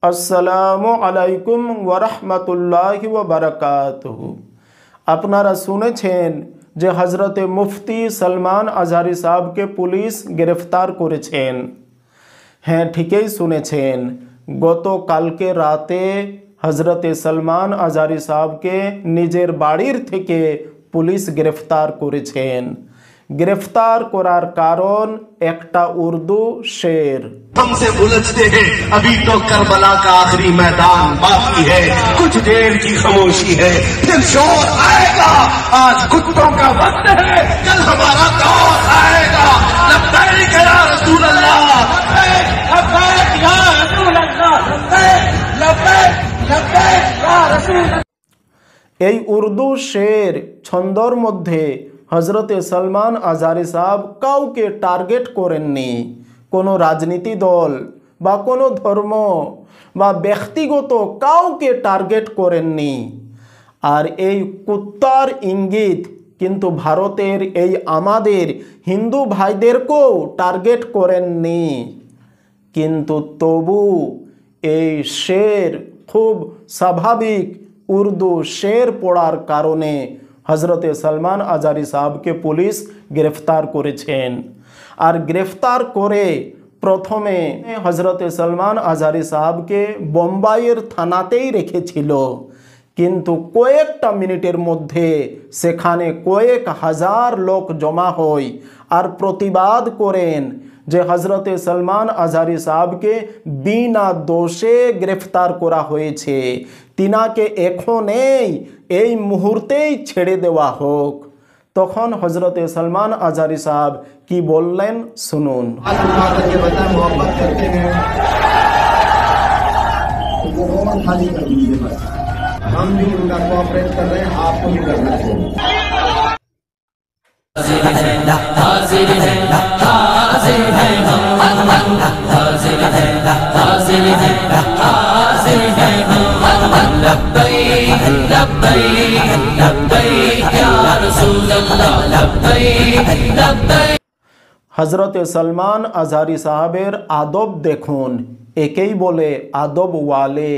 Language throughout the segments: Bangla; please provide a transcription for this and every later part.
আসসালামু আলাইকুম ওয়ারহমাতুল্লাহি ওয়া বারাকাতুহু। আপনারা শুনেছেন যে হজরতে মুফতি সলমান আজহারি সাহেবকে পুলিশ গ্রেফতার করেছেন। হ্যাঁ, ঠিকই শুনেছেন। গতকালকে রাতে হজরতে সলমান আজহারি সাহেবকে নিজের বাড়ির থেকে পুলিশ গ্রেফতার করেছেন। গ্রেফতার করার কারণ একটা উর্দू शेर। हमसे उलझते हैं अभी तो करबला का आखिरी मैदान बाकी है, कुछ देर की खामोशी है फिर शोर आएगा। आज कुत्तों का वक्त है, कल हमारा दौर आएगा। लब्बैक या रसूल अल्लाह, लब्बैक या रसूल अल्लाह, लब्बैक लब्बैक या रसूल। এই উর্দू शेर ছন্দর মধ্যে হজরতে সলমান আজহারি সাহেব কাউকে টার্গেট করেননি। কোনো রাজনীতি দল বা কোনো ধর্ম বা ব্যক্তিগত কাউকে টার্গেট করেননি। আর এই কুত্তার ইঙ্গিত কিন্তু ভারতের এই আমাদের হিন্দু ভাইদেরকেও টার্গেট করেননি। কিন্তু তবু এই শের খুব স্বাভাবিক উর্দू शेर পড়ার কারণে হজরতে সলমান আজহারি সাহেবকে পুলিশ গ্রেফতার করেছেন। আর গ্রেফতার করে প্রথমে হজরতে সলমান আজহারি সাহেবকে বোম্বাইয়ের থানাতেই রেখেছিল। কিন্তু কয়েকটা মিনিটের মধ্যে সেখানে কয়েক হাজার লোক জমা হয় আর প্রতিবাদ করেন যে হজরতে সলমান আজহারি সাহেবকে বিনা দোষে গ্রেফতার করা হয়েছে, তিনাকে এখনই এই মুহূর্তেই ছেড়ে দেওয়া হোক। তখন হজরতে সলমান আজহারি সাহেব কি বললেন শুনুন। हम भी उनका कोऑपरेट कर रहे हैं, आपको भी करना चाहिए। हाजिर है हाजिर है हम, हाजिर है हाजिर है हाजिर है हम। लब्बैक लब्बैक लब्बैक या रसूल अल्लाह, लब्बैक लब्बैक। হজরতে সলমান আজহারি সাহেবের আদব দেখুন। একেই বলে আদব ওয়ালে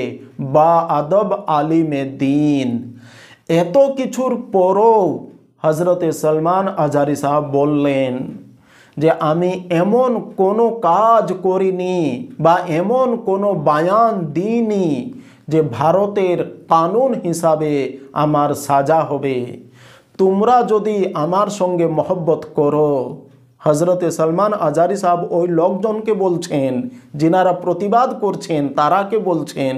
বা আদব আলিমে দিন। এত কিছুর পরও হজরতে সলমান আজহারি সাহেব বললেন যে আমি এমন কোনো কাজ করিনি বা এমন কোনো বায়ান দিইনি যে ভারতের কানুন হিসাবে আমার সাজা হবে। তোমরা যদি আমার সঙ্গে মহব্বত করো, হজরতে সলমান আজহারি সাহেব ওই লোকজনকে বলছেন যিনারা প্রতিবাদ করছেন, তারাকে বলছেন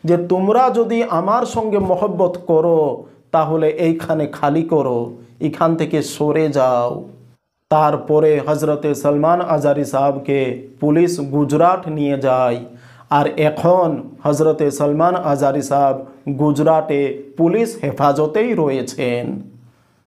যে তোমরা যদি আমার সঙ্গে মহব্বত করো তাহলে এইখানে খালি করো, এখান থেকে সরে যাও। তারপরে হজরতে সলমান আজহারি সাহেবকে পুলিশ গুজরাট নিয়ে যায়। আর এখন হজরতে সলমান আজহারি সাহেব গুজরাটে পুলিশ হেফাজতেই রয়েছেন।